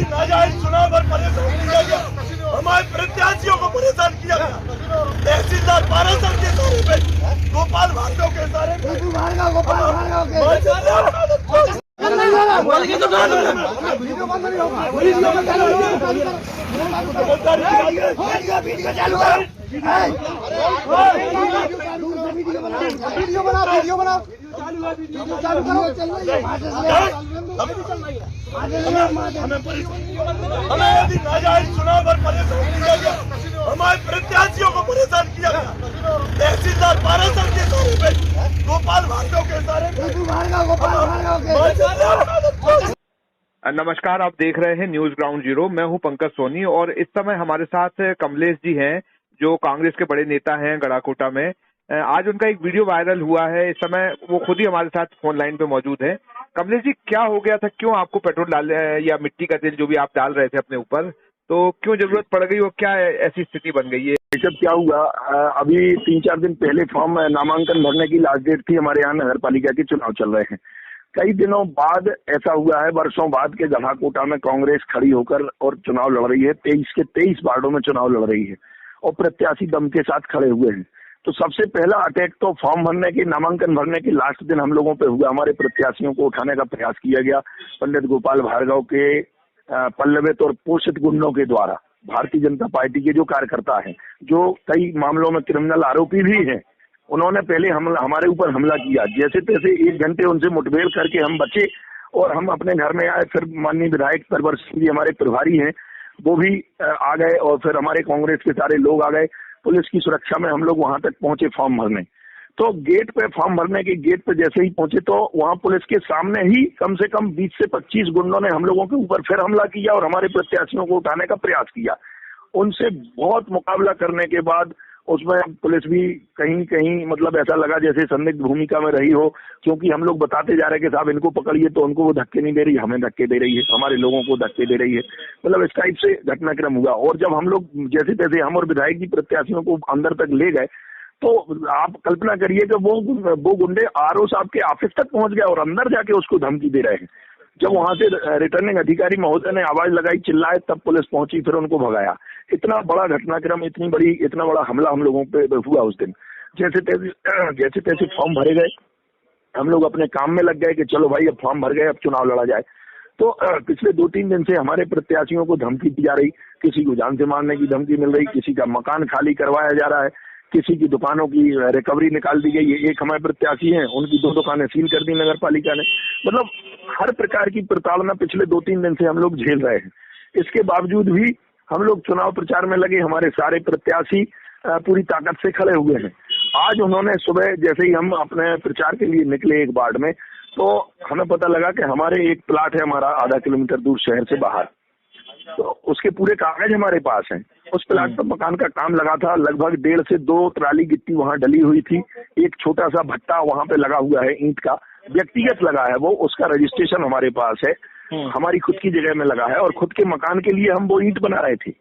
नाजायज चुनाव पर परेशान किया गया, हमारे प्रत्याशियों को परेशान किया गया। तहसीलदार 12 साल के सारे पे गोपाल भार्गव के सारे नाजायज चुनाव पर परेशान किया गया, हमारे प्रत्याशियों को परेशान किया गया। तहसीलदार 12 साल के सारे पे गोपाल भार्गव के सारे नमस्कार, आप देख रहे हैं न्यूज ग्राउंड जीरो। मैं हूं पंकज सोनी और इस समय हमारे साथ कमलेश जी हैं जो कांग्रेस के बड़े नेता हैं गड़ाकोटा में। आज उनका एक वीडियो वायरल हुआ है, इस समय वो खुद ही हमारे साथ फोन लाइन पे मौजूद है। कमलेश जी, क्या हो गया था? क्यों आपको पेट्रोल डाल या मिट्टी का तेल जो भी आप डाल रहे थे अपने ऊपर, तो क्यों जरूरत पड़ गई और क्या ऐसी स्थिति बन गई है? सब क्या हुआ, अभी 3-4 दिन पहले फॉर्म नामांकन भरने की लास्ट डेट थी। हमारे यहाँ नगर पालिका के चुनाव चल रहे हैं। कई दिनों बाद ऐसा हुआ है, वर्षों बाद के गढ़ाकोटा में कांग्रेस खड़ी होकर और चुनाव लड़ रही है। 23 के 23 वार्डों में चुनाव लड़ रही है और प्रत्याशी दम के साथ खड़े हुए हैं। तो सबसे पहला अटैक तो फॉर्म भरने की, नामांकन भरने की लास्ट दिन हम लोगों पे हुआ। हमारे प्रत्याशियों को उठाने का प्रयास किया गया पंडित गोपाल भार्गव के पल्लवित और पोषित गुंडों के द्वारा। भारतीय जनता पार्टी के जो कार्यकर्ता हैं, जो कई मामलों में क्रिमिनल आरोपी भी हैं, उन्होंने पहले हमारे ऊपर हमला किया। जैसे तैसे 1 घंटे उनसे मुठभेड़ करके हम बचे और हम अपने घर में आए। फिर माननीय विधायक परवर सिंह जी हमारे प्रभारी हैं, वो भी आ गए और फिर हमारे कांग्रेस के सारे लोग आ गए। पुलिस की सुरक्षा में हम लोग वहां तक पहुंचे फॉर्म भरने। तो गेट पे, फॉर्म भरने के गेट पे जैसे ही पहुंचे तो वहां पुलिस के सामने ही कम से कम 20 से 25 गुंडों ने हम लोगों के ऊपर फिर हमला किया और हमारे प्रत्याशियों को उठाने का प्रयास किया। उनसे बहुत मुकाबला करने के बाद उसमें पुलिस भी कहीं कहीं मतलब ऐसा लगा जैसे संदिग्ध भूमिका में रही हो, क्योंकि हम लोग बताते जा रहे हैं कि साहब इनको पकड़िए, तो उनको वो धक्के नहीं दे रही, हमें धक्के दे रही है, हमारे लोगों को धक्के दे रही है। मतलब इस टाइप से घटनाक्रम हुआ। और जब हम लोग जैसे तैसे हम और विधायक जी प्रत्याशियों को अंदर तक ले गए तो आप कल्पना करिए कि वो गुंडे आरओ साहब के ऑफिस तक पहुंच गए और अंदर जाके उसको धमकी दे रहे हैं। जब वहां से रिटर्निंग अधिकारी महोदय ने आवाज लगाई, चिल्लाए, तब पुलिस पहुंची, फिर उनको भगाया। इतना बड़ा घटनाक्रम, इतना बड़ा हमला हम लोगों पे हुआ उस दिन। जैसे तैसे फॉर्म भरे गए, हम लोग अपने काम में लग गए कि चलो भाई अब फॉर्म भर गए, अब चुनाव लड़ा जाए। तो पिछले 2-3 दिन से हमारे प्रत्याशियों को धमकी दी जा रही, किसी को जान से मारने की धमकी मिल रही, किसी का मकान खाली करवाया जा रहा है, किसी की दुकानों की रिकवरी निकाल दी गई है। एक हमारे प्रत्याशी हैं, उनकी 2 दुकानें सील कर दी नगर पालिका ने। मतलब हर प्रकार की प्रताड़ना पिछले 2-3 दिन से हम लोग झेल रहे हैं। इसके बावजूद भी हम लोग चुनाव प्रचार में लगे। हमारे सारे प्रत्याशी पूरी ताकत से खड़े हुए हैं। आज उन्होंने सुबह जैसे ही हम अपने प्रचार के लिए निकले एक वार्ड में, तो हमें पता लगा कि हमारे एक प्लाट है हमारा आधा किलोमीटर दूर शहर से बाहर, तो उसके पूरे कागज हमारे पास हैं। उस प्लाट पर मकान का काम लगा था, लगभग 1.5 से 2 ट्राली गिट्टी वहां डली हुई थी। एक छोटा सा भट्टा वहां पे लगा हुआ है, ईंट का, व्यक्तिगत लगा है वो, उसका रजिस्ट्रेशन हमारे पास है, हमारी खुद की जगह में लगा है और खुद के मकान के लिए हम वो ईंट बना रहे थे।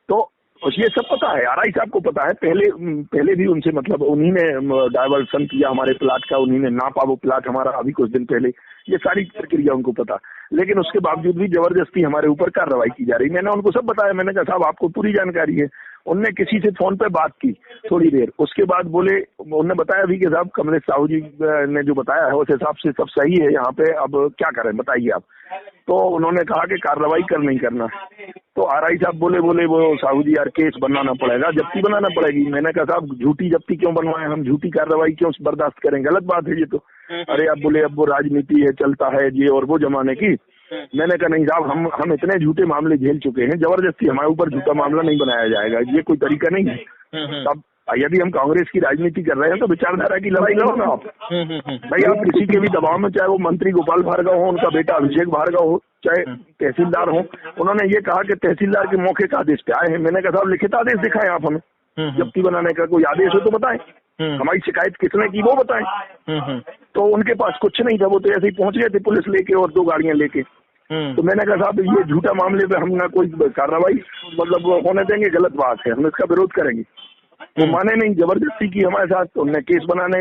तो ये सब पता है, आरआई साहब को पता है। पहले भी उनसे मतलब उन्हीं ने डायवर्सन किया हमारे प्लाट का, उन्हीं ने नापा वो प्लाट हमारा अभी कुछ दिन पहले। ये सारी प्रक्रिया उनको पता, लेकिन उसके बावजूद भी जबरदस्ती हमारे ऊपर कार्रवाई की जा रही। मैंने उनको सब बताया, मैंने कहा साहब आपको पूरी जानकारी है। उनने किसी से फोन पे बात की थोड़ी देर, उसके बाद बोले, उन्होंने बताया भी कि साहब कमलेश साहू जी ने जो बताया है उस हिसाब से सब सही है यहाँ पे, अब क्या करें बताइए आप। तो उन्होंने कहा कि कार्रवाई नहीं करना। तो आरआई साहब बोले वो साहू जी यार केस बनाना पड़ेगा, जब्ती बनाना पड़ेगी। मैंने कहा साहब झूठी जब्ती क्यों बनवाएं, हम झूठी कार्रवाई क्यों बर्दाश्त करें, गलत बात है ये तो। अरे अब बोले अब वो राजनीति है, चलता है ये और वो जमाने की। मैंने कहा नहीं साहब, हम इतने झूठे मामले झेल चुके हैं, जबरदस्ती हमारे ऊपर झूठा मामला नहीं बनाया जाएगा, ये कोई तरीका नहीं है। अब यदि हम कांग्रेस की राजनीति कर रहे हैं तो विचारधारा की लड़ाई लड़ो ना आप। भाई आप किसी के भी दबाव में, चाहे वो मंत्री गोपाल भार्गव हो, उनका बेटा अभिषेक भार्गव हो, चाहे तहसीलदार हो, उन्होंने ये कहा कि तहसीलदार के मौके का आदेश पे आए हैं। मैंने कहा साहब लिखित आदेश दिखाएं आप हमें, जब्ती बनाने का कोई आदेश हो तो बताएं, हमारी शिकायत किसने की वो बताएं। तो उनके पास कुछ नहीं था, वो तो ऐसे ही पहुंच गए थे पुलिस लेके और 2 गाड़ियां लेके। तो मैंने कहा साहब ये झूठा मामले पे हम ना कोई कार्रवाई मतलब होने देंगे, गलत बात है, हम इसका विरोध करेंगे। वो माने नहीं, जबरदस्ती की हमारे साथ। तो उन्होंने केस बनाने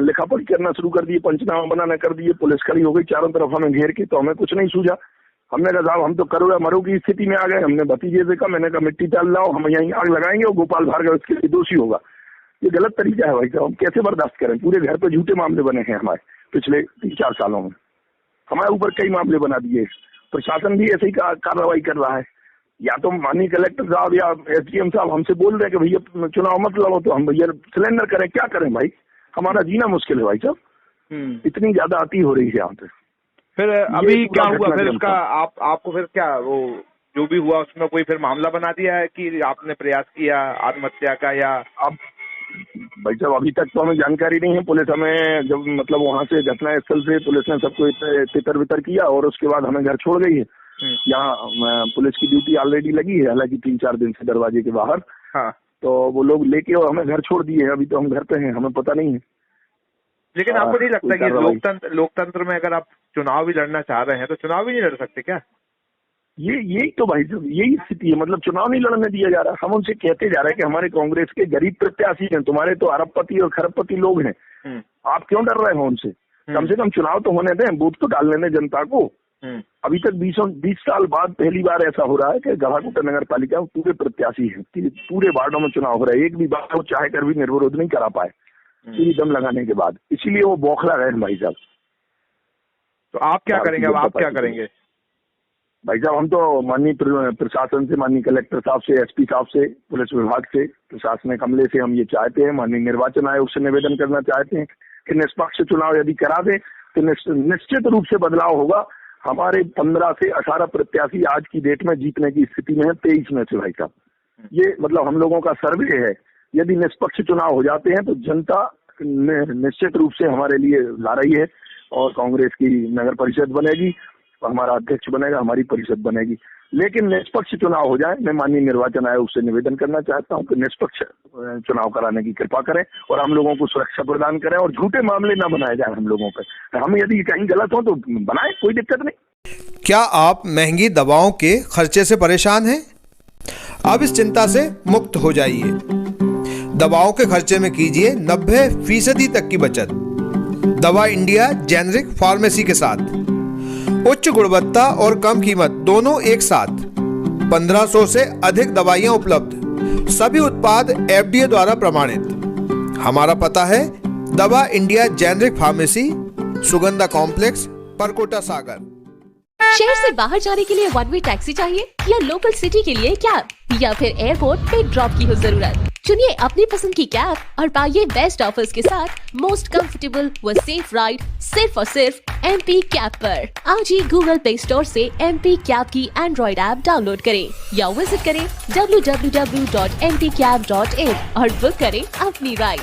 लिखा पढ़ी करना शुरू कर दिए, पंचनामा बनाना कर दिए, पुलिस खड़ी हो गई चारों तरफ हमें घेर के। तो हमें कुछ नहीं सूझा। हमने कहा साहब हम तो करो या मरो की स्थिति में आ गए। हमने भतीजे से कहा, मैंने कहा मिट्टी डाल लाओ, हम यहीं आग लगाएंगे और गोपाल भार्गव इसके लिए दोषी होगा। ये गलत तरीका है भाई साहब, हम कैसे बर्दाश्त करें? पूरे घर पे झूठे मामले बने हैं हमारे पिछले 3-4 सालों में, हमारे ऊपर कई मामले बना दिए। प्रशासन भी ऐसे ही कार्रवाई कर रहा है। या तो माननीय कलेक्टर साहब या एसडीएम साहब हमसे बोल रहे हैं कि भैया चुनाव मत लड़ो, तो हम भैया सिलेंडर करें, क्या करें भाई? हमारा जीना मुश्किल है भाई साहब, इतनी ज्यादा आती हो रही है यहाँ पे। फिर अभी क्या हुआ फिर उसका? आपको फिर क्या वो जो भी हुआ उसमें कोई फिर मामला बना दिया है कि आपने प्रयास किया आत्महत्या का? या अब भाई साहब अभी तक तो हमें जानकारी नहीं है। पुलिस हमें जब मतलब वहाँ से घटना स्थल से पुलिस ने सबको तितर बितर किया और उसके बाद हमें घर छोड़ गई है। यहाँ पुलिस की ड्यूटी ऑलरेडी लगी है, हालांकि 3-4 दिन से दरवाजे के बाहर। हाँ। तो वो लोग लेके और हमें घर छोड़ दिए हैं। अभी तो हम घर पे हैं, हमें पता नहीं है। लेकिन आपको नहीं लगता कि लोकतंत्र में अगर आप चुनाव भी लड़ना चाह रहे हैं तो चुनाव भी नहीं लड़ सकते क्या? यही तो भाई साहब यही स्थिति है। मतलब चुनाव नहीं लड़ने दिया जा रहा। हम उनसे कहते जा रहे हैं कि हमारे कांग्रेस के गरीब प्रत्याशी हैं, तुम्हारे तो अरबपति और खरबपति लोग हैं, आप क्यों डर रहे हो उनसे? कम से कम चुनाव तो होने दें, बूथ तो डालने दें जनता को। अभी तक 20 साल बाद पहली बार ऐसा हो रहा है कि गढ़ाकोटा नगर पालिका में पूरे प्रत्याशी हैं, पूरे वार्डों में चुनाव हो रहा है। एक भी बार वो चाहे कर भी निर्विरोध नहीं करा पाए पूरी दम लगाने के बाद, इसीलिए वो बौखला गए भाई साहब। तो आप क्या करेंगे अब? आप क्या करेंगे भाई साहब? हम तो माननीय प्रशासन से, माननीय कलेक्टर साहब से, एसपी साहब से, पुलिस विभाग से, प्रशासनिक अमले से हम ये चाहते हैं, माननीय निर्वाचन आयोग से निवेदन करना चाहते हैं कि निष्पक्ष चुनाव यदि करा दे तो निश्चित रूप से बदलाव होगा। हमारे 15 से 18 प्रत्याशी आज की डेट में जीतने की स्थिति में है 23 में से भाई साहब। ये मतलब हम लोगों का सर्वे है। यदि निष्पक्ष चुनाव हो जाते हैं तो जनता निश्चित रूप से हमारे लिए ला रही है और कांग्रेस की नगर परिषद बनेगी, हमारा अध्यक्ष बनेगा, हमारी परिषद बनेगी। लेकिन निष्पक्ष चुनाव हो जाए। मैं माननीय निर्वाचन आयोग से निवेदन करना चाहता हूं कि निष्पक्ष चुनाव कराने की कृपा करें और हम लोगों को सुरक्षा प्रदान करें और झूठे मामले न बनाए जाए हम लोगों पर। हम यदि कहीं गलत हो तो बनाए, कोई दिक्कत नहीं। क्या आप महंगी दवाओं के खर्चे से परेशान हैं? अब इस चिंता से मुक्त हो जाइए। दवाओं के खर्चे में कीजिए 90% तक की बचत दवा इंडिया जेनेरिक फार्मेसी के साथ। उच्च गुणवत्ता और कम कीमत दोनों एक साथ। 1500 से अधिक दवाइयां उपलब्ध, सभी उत्पाद FDA द्वारा प्रमाणित। हमारा पता है Dawa India generic pharmacy, Sugandha complex, Parkota Sagar. शहर से बाहर जाने के लिए वन वे टैक्सी चाहिए या लोकल सिटी के लिए कैब या फिर एयरपोर्ट पे ड्रॉप की हो जरूरत? चुनिए अपनी पसंद की कैब और पाइए बेस्ट ऑफर्स के साथ मोस्ट कंफर्टेबल व सेफ राइड सिर्फ और सिर्फ MP कैब पर। आज ही गूगल प्ले स्टोर से MP कैब की एंड्रॉइड ऐप डाउनलोड करें या विजिट करें www.mpcab.in और बुक करें अपनी राइड।